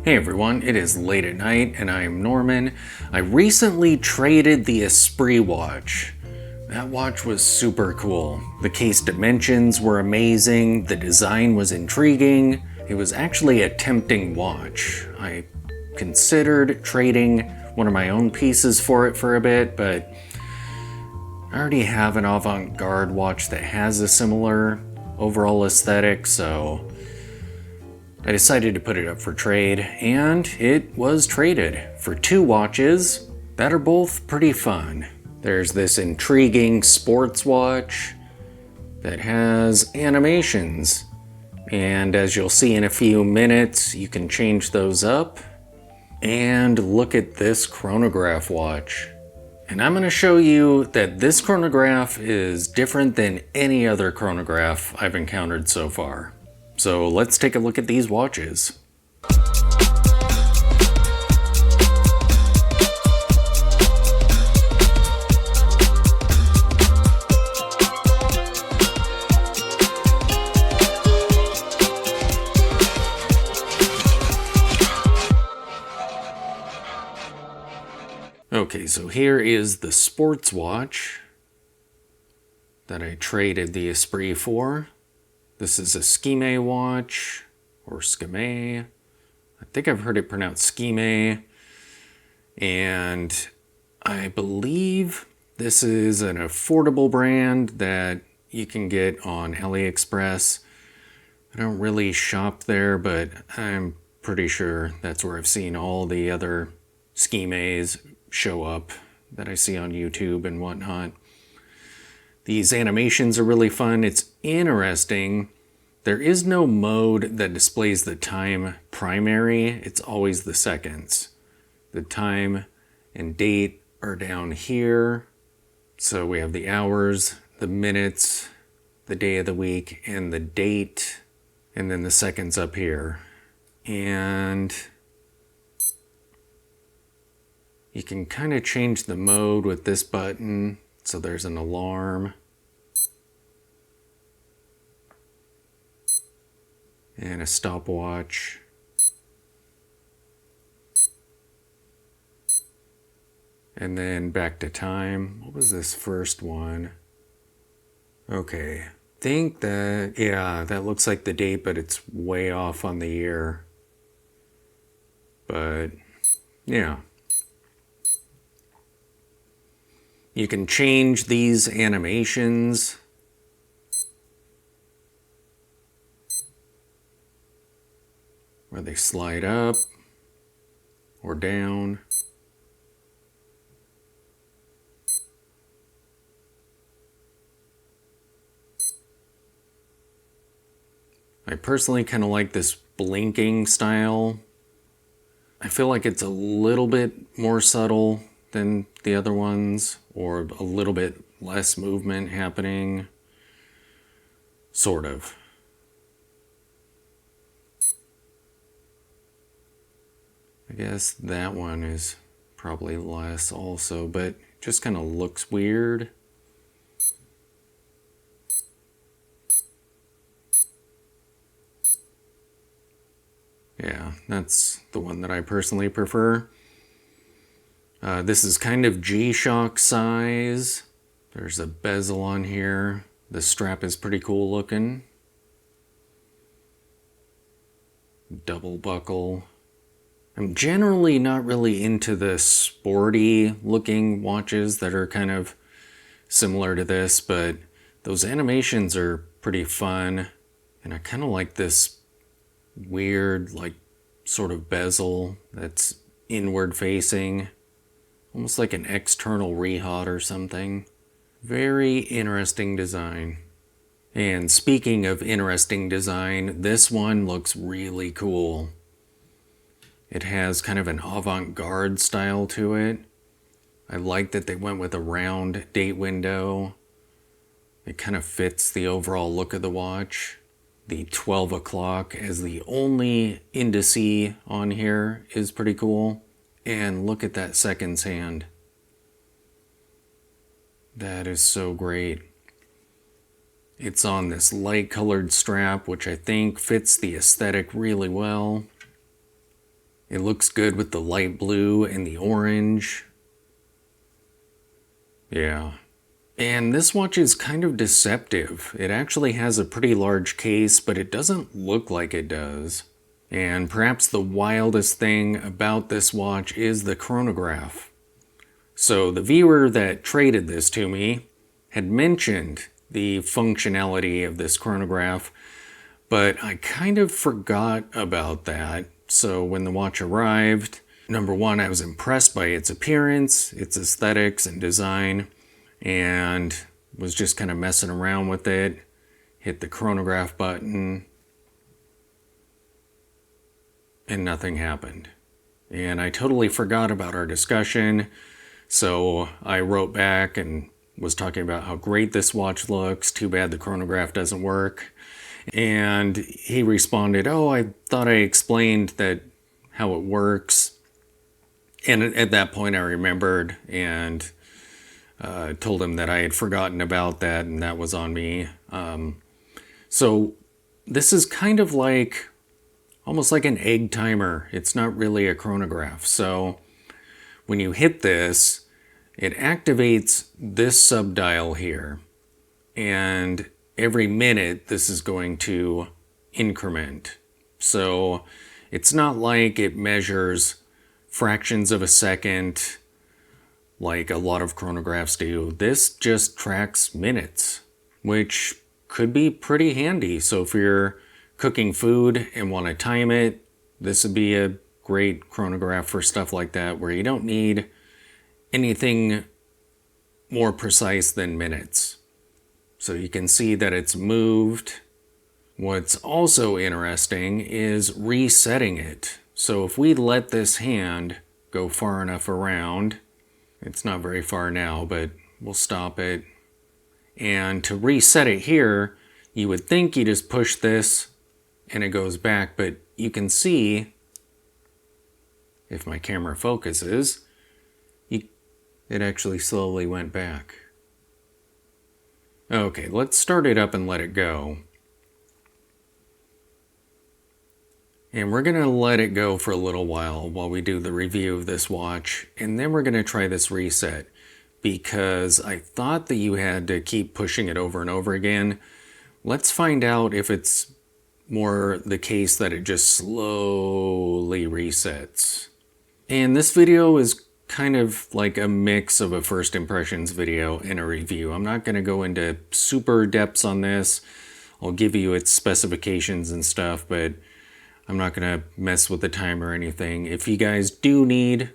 Hey everyone, it is late at night and I'm Norman. I recently traded the Esprit watch. That watch was super cool. The case dimensions were amazing, the design was intriguing. It was actually a tempting watch. I considered trading one of my own pieces for it for a bit, but I already have an avant-garde watch that has a similar overall aesthetic, so I decided to put it up for trade, and it was traded for two watches that are both pretty fun. There's this intriguing sports watch that has animations, and as you'll see in a few minutes, you can change those up. And look at this chronograph watch. And I'm going to show you that this chronograph is different than any other chronograph I've encountered so far. So let's take a look at these watches. Okay, so here is the sports watch that I traded the Esprit for. This is a Scheme watch, or Scheme. I think I've heard it pronounced Scheme. And I believe this is an affordable brand that you can get on AliExpress. I don't really shop there, but I'm pretty sure that's where I've seen all the other Schemes show up that I see on YouTube and whatnot. These animations are really fun. It's interesting. There is no mode that displays the time primary. It's always the seconds. The time and date are down here. So we have the hours, the minutes, the day of the week, and the date, and then the seconds up here. And you can kind of change the mode with this button. So there's an alarm. And a stopwatch. And then back to time. What was this first one? Okay. Think that, yeah, that looks like the date, but it's way off on the year. But, yeah. You can change these animations. Where they slide up or down. I personally kind of like this blinking style. I feel like it's a little bit more subtle than the other ones, or a little bit less movement happening. Sort of. I guess that one is probably less also, but it just kind of looks weird. Yeah, that's the one that I personally prefer. This is kind of G-Shock size. There's a bezel on here. The strap is pretty cool looking. Double buckle. I'm generally not really into the sporty looking watches that are kind of similar to this, but those animations are pretty fun. And I kind of like this weird, like, sort of bezel that's inward facing. Almost like an external rehaut or something. Very interesting design. And speaking of interesting design, this one looks really cool. It has kind of an avant-garde style to it. I like that they went with a round date window. It kind of fits the overall look of the watch. The 12 o'clock as the only indice on here is pretty cool. And look at that seconds hand. That is so great. It's on this light colored strap, which I think fits the aesthetic really well. It looks good with the light blue and the orange. Yeah. And this watch is kind of deceptive. It actually has a pretty large case, but it doesn't look like it does. And perhaps the wildest thing about this watch is the chronograph. So the viewer that traded this to me had mentioned the functionality of this chronograph, but I kind of forgot about that. So when the watch arrived, number one, I was impressed by its appearance, its aesthetics and design, and was just kind of messing around with it. Hit the chronograph button, and nothing happened. And I totally forgot about our discussion, so I wrote back and was talking about how great this watch looks. Too bad the chronograph doesn't work. And he responded, "Oh, I thought I explained that how it works." And at that point I remembered and told him that I had forgotten about that, and that was on me. So this is kind of like, almost like an egg timer. It's not really a chronograph. So when you hit this, it activates this subdial here. And every minute, this is going to increment. So it's not like it measures fractions of a second like a lot of chronographs do. This just tracks minutes, which could be pretty handy. So if you're cooking food and want to time it, this would be a great chronograph for stuff like that, where you don't need anything more precise than minutes. So you can see that it's moved. What's also interesting is resetting it. So if we let this hand go far enough around, it's not very far now, but we'll stop it. And to reset it here, you would think you just push this and it goes back, but you can see, if my camera focuses, it actually slowly went back. Okay, let's start it up and let it go. And we're going to let it go for a little while we do the review of this watch, and then we're going to try this reset, because I thought that you had to keep pushing it over and over again. Let's find out if it's more the case that it just slowly resets. And this video is kind of like a mix of a first impressions video and a review. I'm not going to go into super depths on this. I'll give you its specifications and stuff, but I'm not going to mess with the time or anything. If you guys do need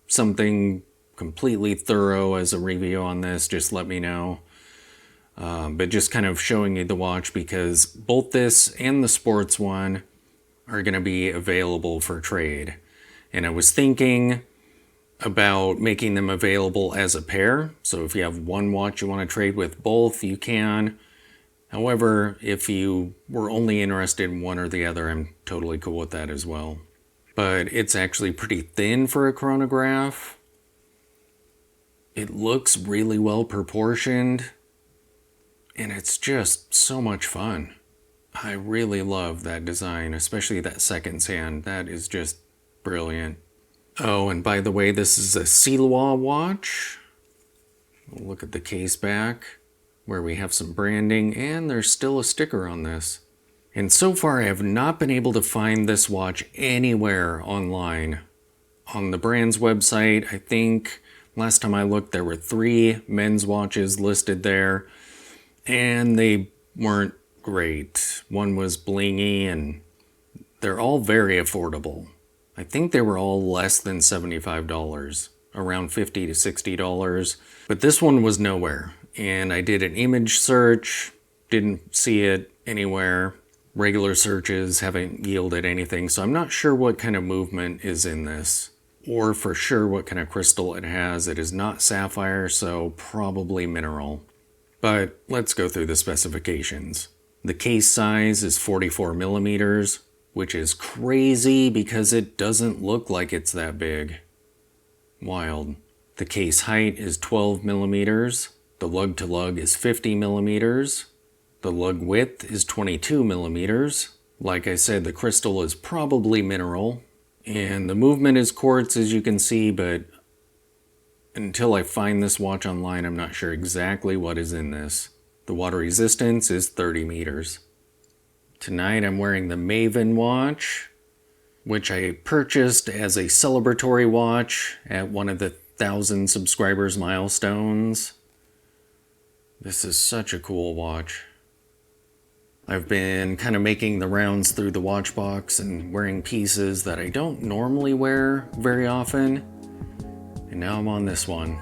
something completely thorough as a review on this, just let me know. But just kind of showing you the watch, because both this and the sports one are going to be available for trade. And I was thinking about making them available as a pair. So if you have one watch you want to trade with both, you can. However, if you were only interested in one or the other, I'm totally cool with that as well. But it's actually pretty thin for a chronograph. It looks really well proportioned, and it's just so much fun. I really love that design, especially that seconds hand. That is just brilliant. Oh, and by the way, this is a Siloa watch. We'll look at the case back, where we have some branding, and there's still a sticker on this. And so far, I have not been able to find this watch anywhere online. On the brand's website, I think last time I looked, there were 3 men's watches listed there, and they weren't great. One was blingy, and they're all very affordable. I think they were all less than $75, around $50 to $60, but this one was nowhere. And I did an image search, didn't see it anywhere. Regular searches haven't yielded anything, so I'm not sure what kind of movement is in this, or for sure what kind of crystal it has. It is not sapphire, so probably mineral. But let's go through the specifications. The case size is 44 millimeters, which is crazy because it doesn't look like it's that big. Wild. The case height is 12 millimeters. The lug to lug is 50 millimeters. The lug width is 22 millimeters. Like I said, the crystal is probably mineral. And the movement is quartz, as you can see, but until I find this watch online, I'm not sure exactly what is in this. The water resistance is 30 meters. Tonight I'm wearing the Maven watch, which I purchased as a celebratory watch at one of the 1,000 subscribers milestones. This is such a cool watch. I've been kind of making the rounds through the watch box and wearing pieces that I don't normally wear very often. And now I'm on this one.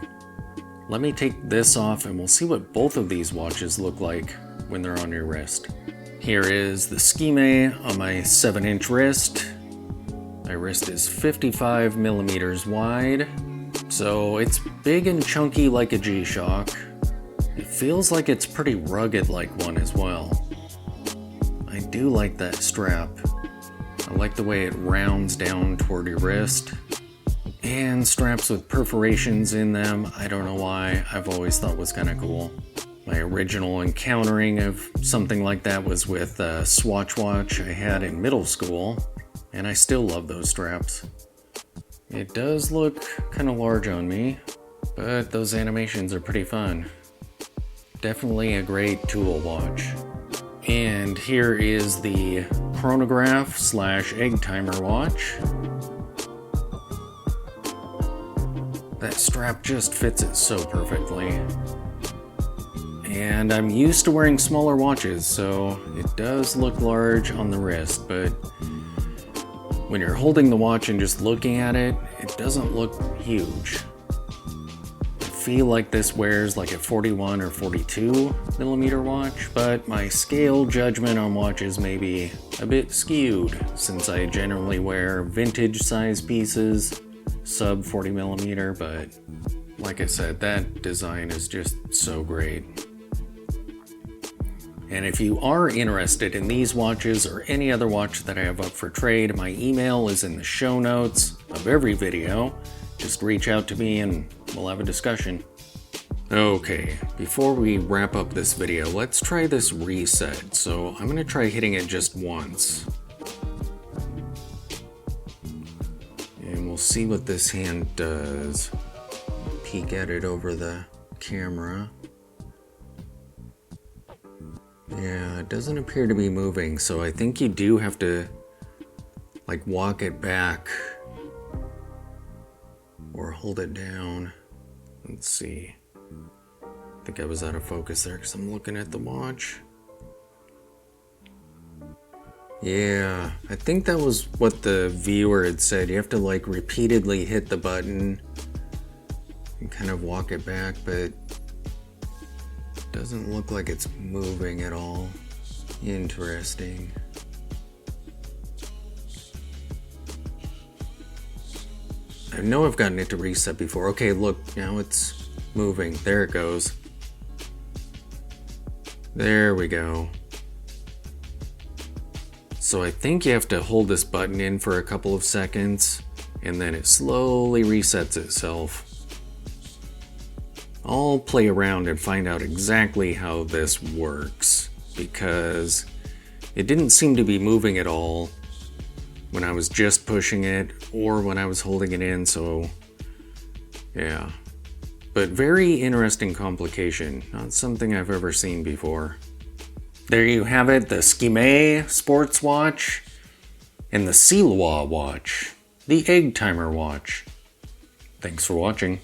Let me take this off and we'll see what both of these watches look like when they're on your wrist. Here is the scheme on my 7-inch wrist. My wrist is 55 millimeters wide, so it's big and chunky like a G-Shock. It feels like it's pretty rugged like one as well. I do like that strap. I like the way it rounds down toward your wrist. And straps with perforations in them, I don't know why, I've always thought was kind of cool. My original encountering of something like that was with a Swatch watch I had in middle school, and I still love those straps. It does look kind of large on me, but those animations are pretty fun. Definitely a great tool watch. And here is the Chronograph / egg timer watch. That strap just fits it so perfectly. And I'm used to wearing smaller watches, so it does look large on the wrist, but when you're holding the watch and just looking at it, it doesn't look huge. I feel like this wears like a 41 or 42 millimeter watch, but my scale judgment on watches may be a bit skewed since I generally wear vintage size pieces, sub 40 millimeter, but like I said, that design is just so great. And if you are interested in these watches or any other watch that I have up for trade, my email is in the show notes of every video. Just reach out to me and we'll have a discussion. Okay, before we wrap up this video, let's try this reset. So I'm gonna try hitting it just once. And we'll see what this hand does. Peek at it over the camera. Yeah, it doesn't appear to be moving, so I think you do have to like walk it back or hold it down. Let's see. I think I was out of focus there because I'm looking at the watch. Yeah, I think that was what the viewer had said. You have to like repeatedly hit the button and kind of walk it back, but doesn't look like it's moving at all. Interesting. I know I've gotten it to reset before. Okay, look, now it's moving. There it goes. There we go. So I think you have to hold this button in for a couple of seconds, and then it slowly resets itself. I'll play around and find out exactly how this works, because it didn't seem to be moving at all when I was just pushing it or when I was holding it in, so yeah. But very interesting complication, not something I've ever seen before. There you have it, the Scheme sports watch and the Siwa watch, the egg timer watch. Thanks for watching.